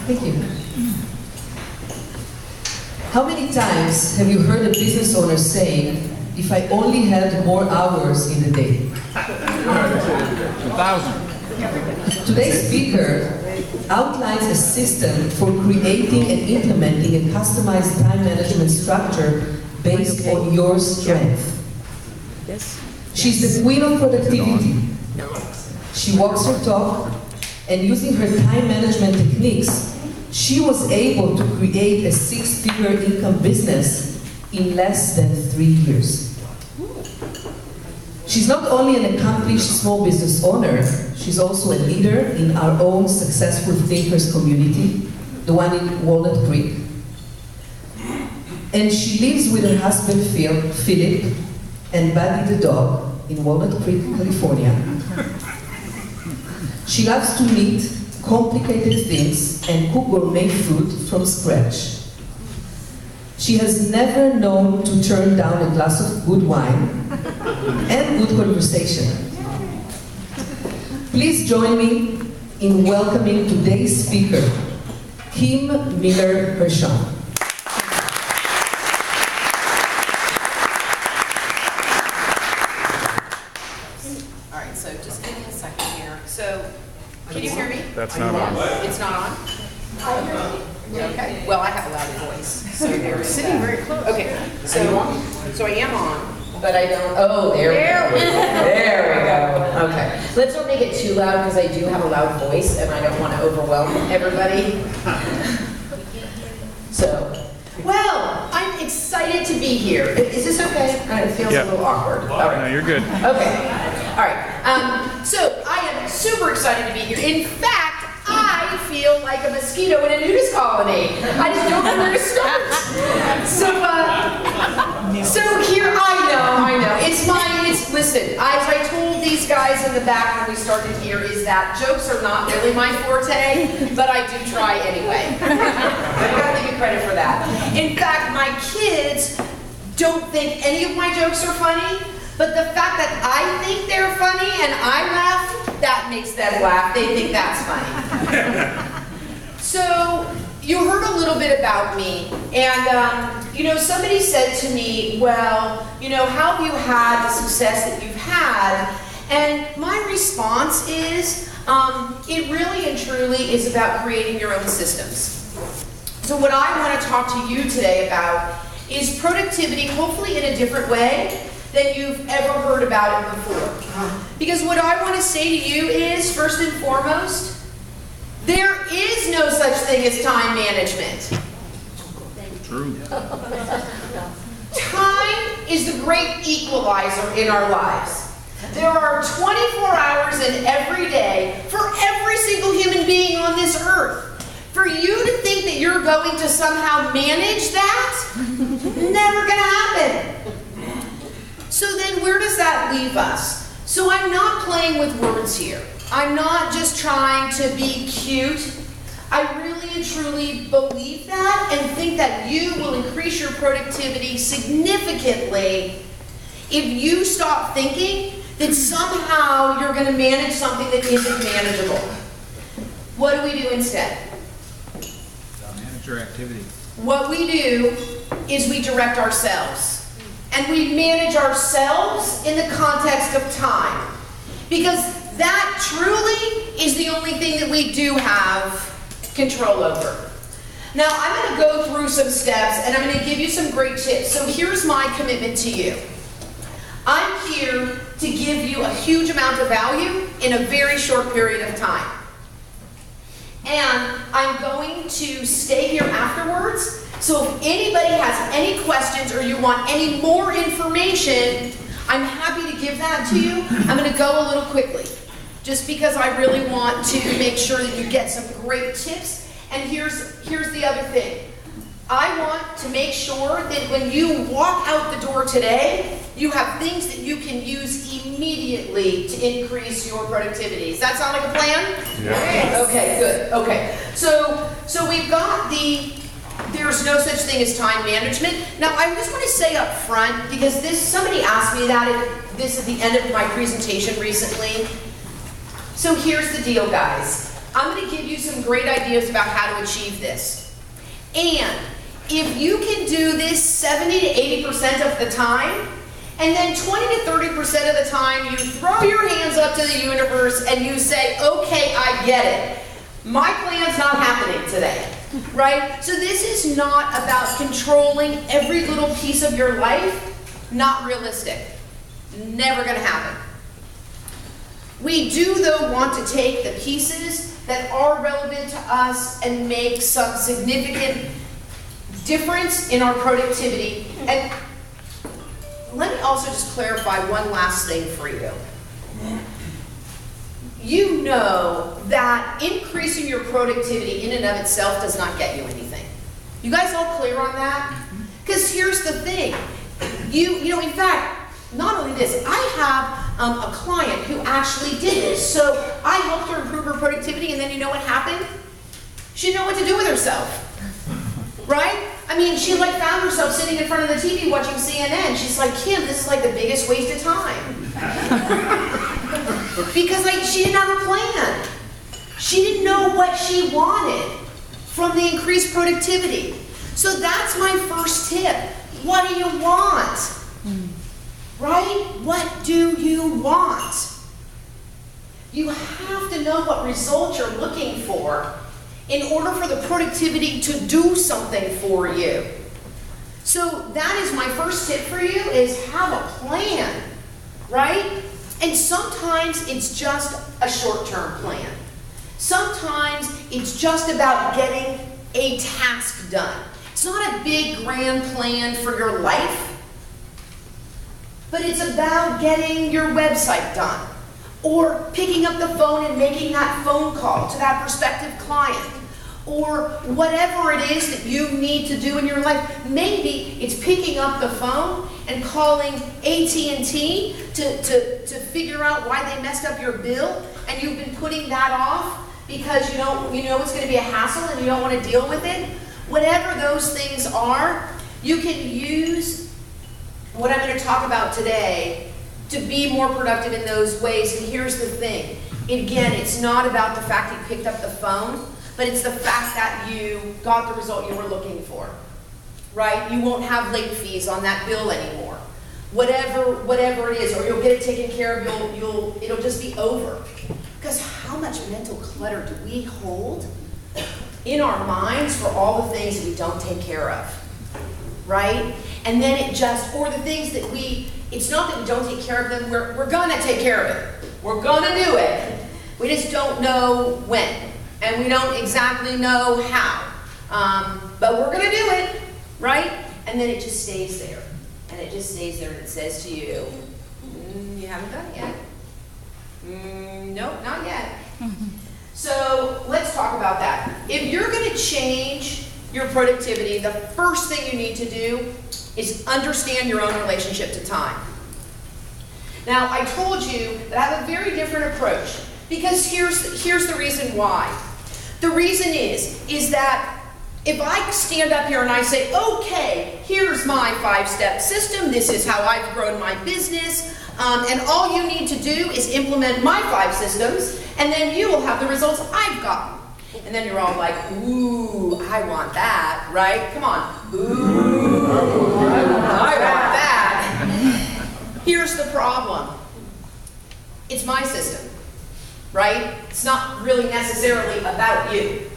Thank you. How many times have you heard a business owner say, if I only had more hours in the day? 1,000. Today's speaker outlines a system for creating and implementing a customized time management structure based on your strength. She's the queen of productivity. She walks her talk, and using her time management techniques, she was able to create a six-figure income business in less than 3 years. She's not only an accomplished small business owner, she's also a leader in our own successful thinkers community, the one in Walnut Creek. And she lives with her husband Philip and Buddy the dog in Walnut Creek, California. She loves to meet complicated things and cook gourmet food from scratch. She has never known to turn down a glass of good wine and good conversation. Please join me in welcoming today's speaker, Kim Miller-Herson. All right, so just give me a second here. So, can you hear me? That's not on. It's not on? Okay, well, I have a loud voice, so you're sitting very close. Okay, so I am on, but I don't, oh, there we go. There we go, okay. Let's not make it too loud, because I do have a loud voice, and I don't want to overwhelm everybody. So, well, I'm excited to be here. Is this okay? It feels a little awkward. All right. No, you're good. Okay, all right. So I am super excited to be here. In fact, I feel like a mosquito in a nudist colony. I just don't know where to start. So here, I know. Listen, as I told these guys in the back when we started here, is that jokes are not really my forte, but I do try anyway. I've got to give you credit for that. In fact, my kids don't think any of my jokes are funny, but the fact that I think they're funny and I laugh, that makes them laugh. They think that's funny. So, you heard a little bit about me, and somebody said to me, well, how have you had the success that you've had? And my response is, it really and truly is about creating your own systems. So what I want to talk to you today about is productivity, hopefully in a different way than you've ever heard about it before. Because what I want to say to you is, first and foremost, there is no such thing as time management. True. Time is the great equalizer in our lives. There are 24 hours in every day for every single human being on this earth. For you to think that you're going to somehow manage that, never gonna happen. So then where does that leave us? So I'm not playing with words here. I'm not just trying to be cute. I really and truly believe that and think that you will increase your productivity significantly if you stop thinking that somehow you're going to manage something that isn't manageable. What do we do instead? Manage your activity. What we do is we direct ourselves. And we manage ourselves in the context of time. Because that truly is the only thing that we do have control over. Now, I'm going to go through some steps and I'm going to give you some great tips. So here's my commitment to you. I'm here to give you a huge amount of value in a very short period of time. And I'm going to stay here afterwards. So if anybody has any questions or you want any more information, I'm happy to give that to you. I'm going to go a little quickly, just because I really want to make sure that you get some great tips. And here's the other thing. I want to make sure that when you walk out the door today, you have things that you can use immediately to increase your productivity. Does that sound like a plan? Yes. Okay, good. Okay. So we've got there's no such thing as time management. Now, I just want to say up front, because somebody asked me that at the end of my presentation recently. So here's the deal, guys. I'm going to give you some great ideas about how to achieve this. And if you can do this 70 to 80% of the time, and then 20 to 30% of the time you throw your hands up to the universe and you say, okay, I get it. My plan's not happening today, right? So this is not about controlling every little piece of your life. Not realistic. Never gonna happen. We do, though, want to take the pieces that are relevant to us and make some significant difference in our productivity. And let me also just clarify one last thing for you. You know that increasing your productivity in and of itself does not get you anything. You guys all clear on that? Because here's the thing. You know, in fact, not only this, I have a client who actually did this. So I helped her improve her productivity, and then you know what happened? She didn't know what to do with herself. Right? I mean, she like found herself sitting in front of the TV watching CNN. She's like, Kim, this is like the biggest waste of time. Because she didn't have a plan. She didn't know what she wanted from the increased productivity. So that's my first tip. What do you want? Right? What do you want? You have to know what results you're looking for in order for the productivity to do something for you. So that is my first tip for you, is have a plan, right? And sometimes it's just a short-term plan. Sometimes it's just about getting a task done. It's not a big grand plan for your life, but it's about getting your website done, or picking up the phone and making that phone call to that prospective client, or whatever it is that you need to do in your life. Maybe it's picking up the phone and calling AT&T to figure out why they messed up your bill, and you've been putting that off because you know it's going to be a hassle and you don't want to deal with it. Whatever those things are, you can use what I'm going to talk about today to be more productive in those ways. And here's the thing. Again, it's not about the fact that you picked up the phone, but it's the fact that you got the result you were looking for, right? You won't have late fees on that bill anymore. Whatever it is, or you'll get it taken care of, it'll just be over. Because how much mental clutter do we hold in our minds for all the things that we don't take care of, right? And then or the things that it's not that we don't take care of them, we're gonna take care of it. We're gonna do it. We just don't know when, and we don't exactly know how. But we're gonna do it, right? And then it just stays there. And it just stays there, and it says to you, you haven't done it yet. Nope, not yet. So let's talk about that. If you're gonna change your productivity, the first thing you need to do is understand your own relationship to time. Now, I told you that I have a very different approach, because here's the reason why. The reason is that if I stand up here and I say, okay, here's my 5-step system, this is how I've grown my business, and all you need to do is implement my 5 systems, and then you will have the results I've gotten. And then you're all like, ooh, I want that, right? Come on. Ooh, I want that. Here's the problem. It's my system, right? It's not really necessarily about you.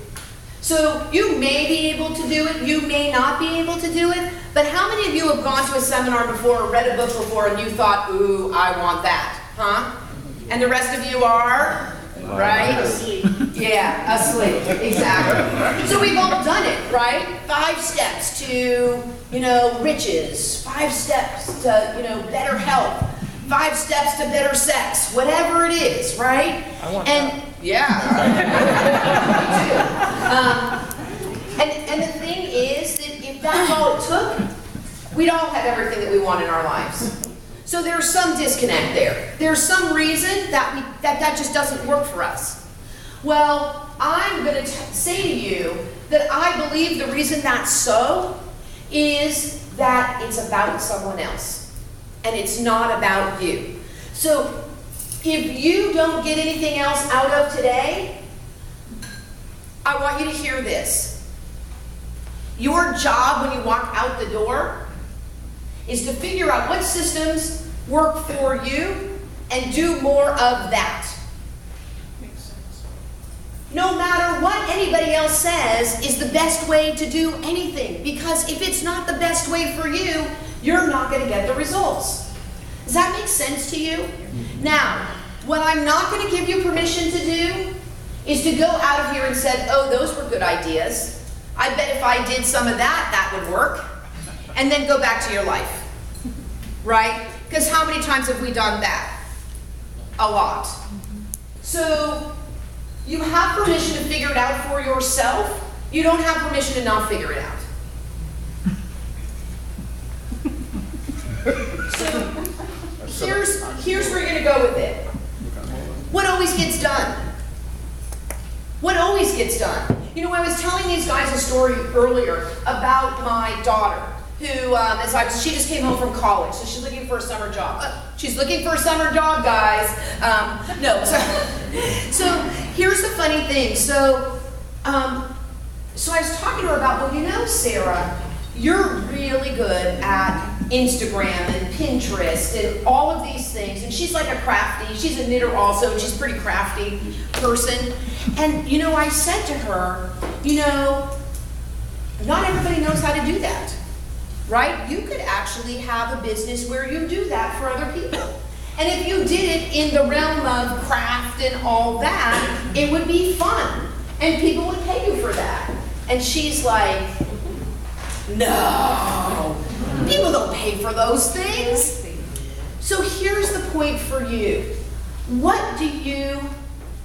So you may be able to do it, you may not be able to do it, but how many of you have gone to a seminar before or read a book before and you thought, ooh, I want that, huh? And the rest of you are? Right? Yeah, asleep, exactly. So we've all done it, right? 5 steps to, riches, 5 steps to, better health, 5 steps to better sex, whatever it is, right? I want that. Yeah. Me too. And the thing is that if that's all it took, we'd all have everything that we want in our lives. So there's some disconnect there. There's some reason that just doesn't work for us. Well, I'm going to say to you that I believe the reason that's so is that it's about someone else and it's not about you. So if you don't get anything else out of today, I want you to hear this. Your job when you walk out the door is to figure out what systems work for you and do more of that. No matter what anybody else says is the best way to do anything, because if it's not the best way for you, you're not going to get the results. Does that make sense to you? Now, what I'm not going to give you permission to do is to go out of here and say, oh, those were good ideas. I bet if I did some of that, that would work. And then go back to your life. Right? Because how many times have we done that? A lot. So you have permission to figure it out for yourself. You don't have permission to not figure it out. So here's where you're going to go with it. What always gets done? What always gets done? You know, I was telling these guys a story earlier about my daughter, who she just came home from college, so she's looking for a summer job. She's looking for a summer job, guys. So here's the funny thing. So I was talking to her about, well, you know, Sarah, you're really good at Instagram and Pinterest and all of these things. And she's like a crafty, she's a knitter also, and she's a pretty crafty person. And, you know, I said to her, you know, not everybody knows how to do that, right? You could actually have a business where you do that for other people. And if you did it in the realm of craft and all that, it would be fun. And people would pay you for that. And she's like, no, people don't pay for those things. So here's the point for you. What do you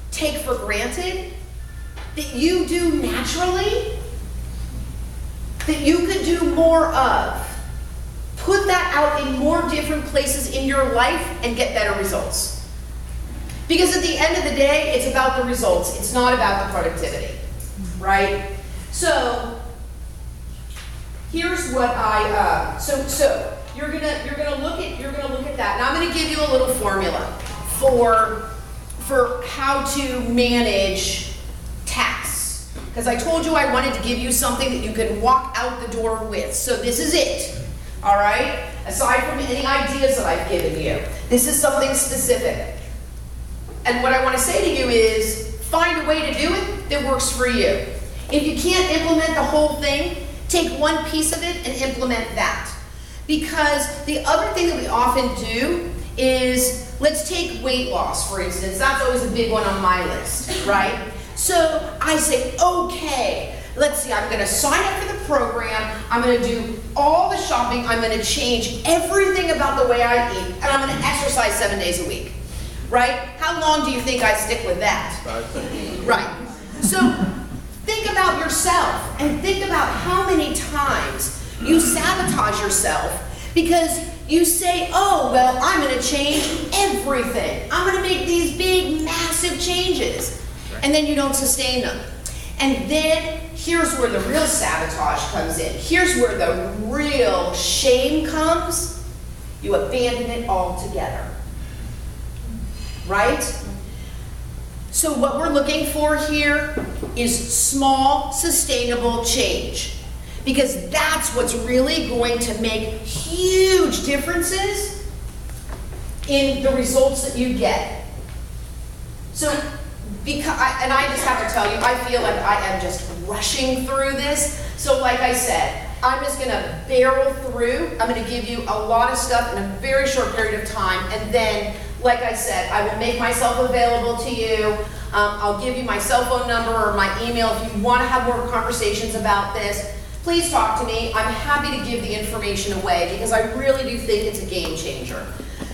take for granted that you do naturally, that you could do more of? Put that out in more different places in your life and get better results. Because at the end of the day, it's about the results. It's not about the productivity, right? So here's what so you're gonna look at that. Now I'm gonna give you a little formula for how to manage tasks. Because I told you I wanted to give you something that you can walk out the door with. So this is it. All right? Aside from any ideas that I've given you, this is something specific. And what I want to say to you is, find a way to do it that works for you. If you can't implement the whole thing, take one piece of it and implement that. Because the other thing that we often do is, let's take weight loss, for instance. That's always a big one on my list, right? So I say, okay, let's see, I'm going to sign up for the program, I'm going to do all the shopping, I'm going to change everything about the way I eat, and I'm going to exercise 7 days a week, right? How long do you think I stick with that? Right. So think about yourself and think about how many times you sabotage yourself because you say, oh, well, I'm going to change everything. I'm going to make these big, massive changes. And then you don't sustain them. And then here's where the real sabotage comes in. Here's where the real shame comes. You abandon it altogether. Right? So what we're looking for here is small, sustainable change. Because that's what's really going to make huge differences in the results that you get. So, and I just have to tell you, I feel like I am just rushing through this. So like I said, I'm just going to barrel through. I'm going to give you a lot of stuff in a very short period of time. And then, like I said, I will make myself available to you. I'll give you my cell phone number or my email if you want to have more conversations about this. Please talk to me. I'm happy to give the information away because I really do think it's a game changer.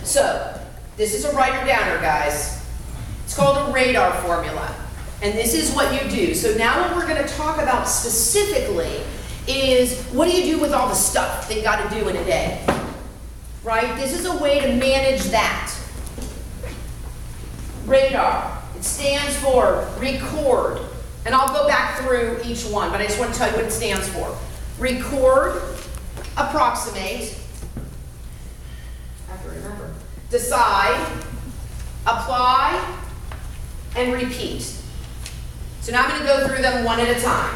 So, this is a writer-downer, guys. It's called a radar formula. And this is what you do. So now what we're going to talk about specifically is, what do you do with all the stuff that you got to do in a day? Right? This is a way to manage that. Radar. It stands for record, And I'll go back through each one, but I just want to tell you what it stands for. Record, approximate, I have to remember, decide, apply, and repeat. So now I'm going to go through them one at a time.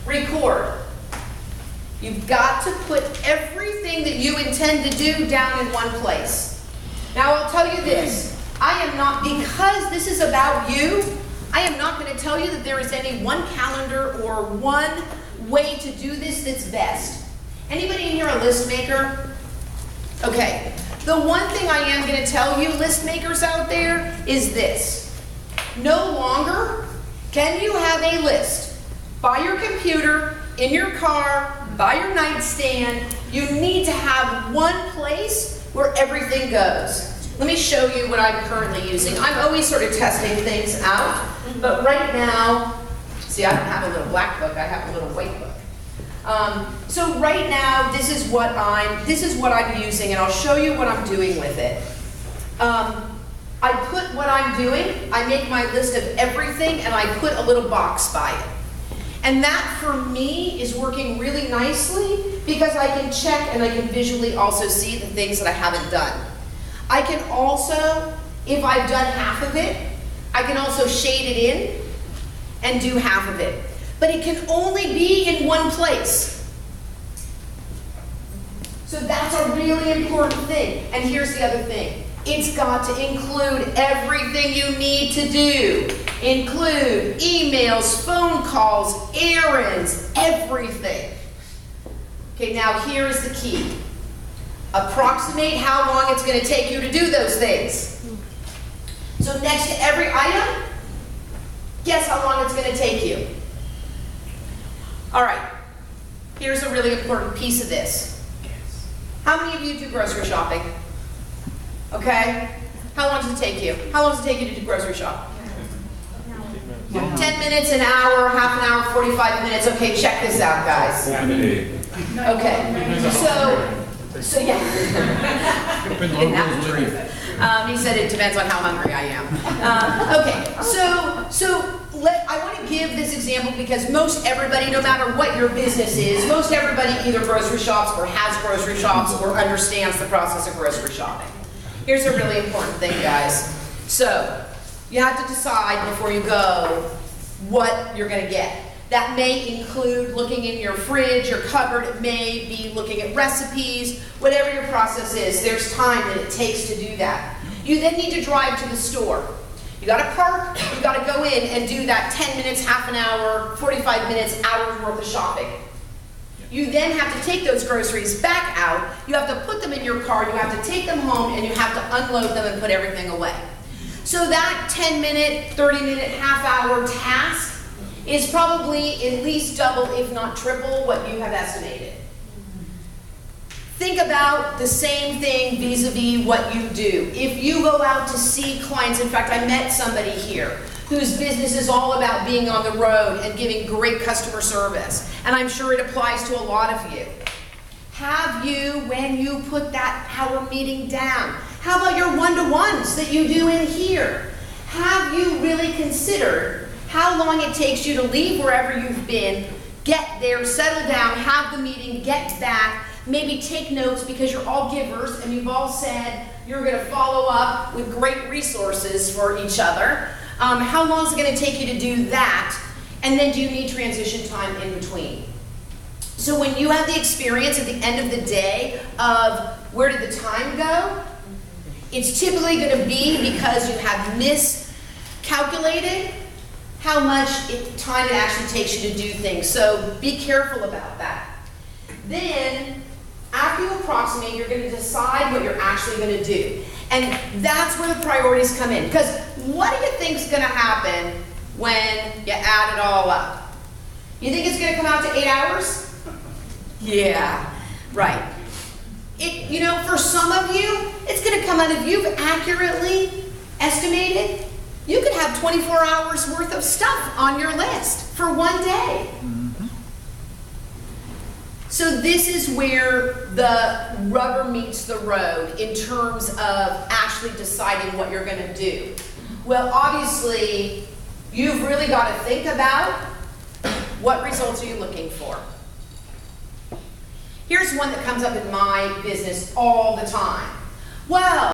Record. You've got to put everything that you intend to do down in one place. Now I'll tell you this, I am not, because this is about you, I am not going to tell you that there is any one calendar or one way to do this that's best. Anybody in here a list maker? Okay, the one thing I am going to tell you, list makers out there, is this. No longer can you have a list by your computer, in your car, by your nightstand. You need to have one place where everything goes. Let me show you what I'm currently using. I'm always sort of testing things out, but right now, see, I don't have a little black book, I have a little white book. So right now, this is what I'm using, and I'll show you what I'm doing with it. I put what I'm doing, I make my list of everything, and I put a little box by it. And that, for me, is working really nicely because I can check and I can visually also see the things that I haven't done. I can also, if I've done half of it, I can also shade it in and do half of it. But it can only be in one place. So that's a really important thing. And here's the other thing. It's got to include everything you need to do. Include emails, phone calls, errands, everything. Okay, now here's the key. Approximate how long it's going to take you to do those things. So next to every item, guess how long it's going to take you. All right, here's a really important piece of this. How many of you do grocery shopping? Okay, how long does it take you? How long does it take you to do grocery shop? 10 minutes, an hour, half an hour, 45 minutes. Okay, check this out, guys. Okay, so yeah. He said it depends on how hungry I am. Okay, I want to give this example because most everybody, no matter what your business is, most everybody either grocery shops or has grocery shops or understands the process of grocery shopping. Here's a really important thing, guys. So, you have to decide before you go what you're going to get. That may include looking in your fridge, your cupboard. It may be looking at recipes. Whatever your process is, there's time that it takes to do that. You then need to drive to the store. You got to park, you got to go in and do that 10 minutes, half an hour, 45 minutes, hours worth of shopping. You then have to take those groceries back out. You have to put them in your car. You have to take them home, and you have to unload them and put everything away. So that 10-minute, 30-minute, half-hour task is probably at least double, if not triple, what you have estimated. Think about the same thing vis-a-vis what you do. If you go out to see clients, in fact, I met somebody here whose business is all about being on the road and giving great customer service. And I'm sure it applies to a lot of you. Have you, when you put that hour meeting down, how about your one-to-ones that you do in here? Have you really considered how long it takes you to leave wherever you've been, get there, settle down, have the meeting, get back, maybe take notes because you're all givers and you've all said you're going to follow up with great resources for each other. How long is it going to take you to do that? And then do you need transition time in between? So when you have the experience at the end of the day of where did the time go, it's typically going to be because you have miscalculated how much time it actually takes you to do things. So be careful about that. Then, after you approximate, you're going to decide what you're actually going to do. And that's where the priorities come in. Because what do you think is going to happen when you add it all up? You think it's going to come out to 8 hours? Yeah, right. For some of you, it's going to come out, if you've accurately estimated, you could have 24 hours worth of stuff on your list for one day. So this is where the rubber meets the road in terms of actually deciding what you're going to do. Well, obviously, you've really got to think about what results are you looking for. Here's one that comes up in my business all the time. Well,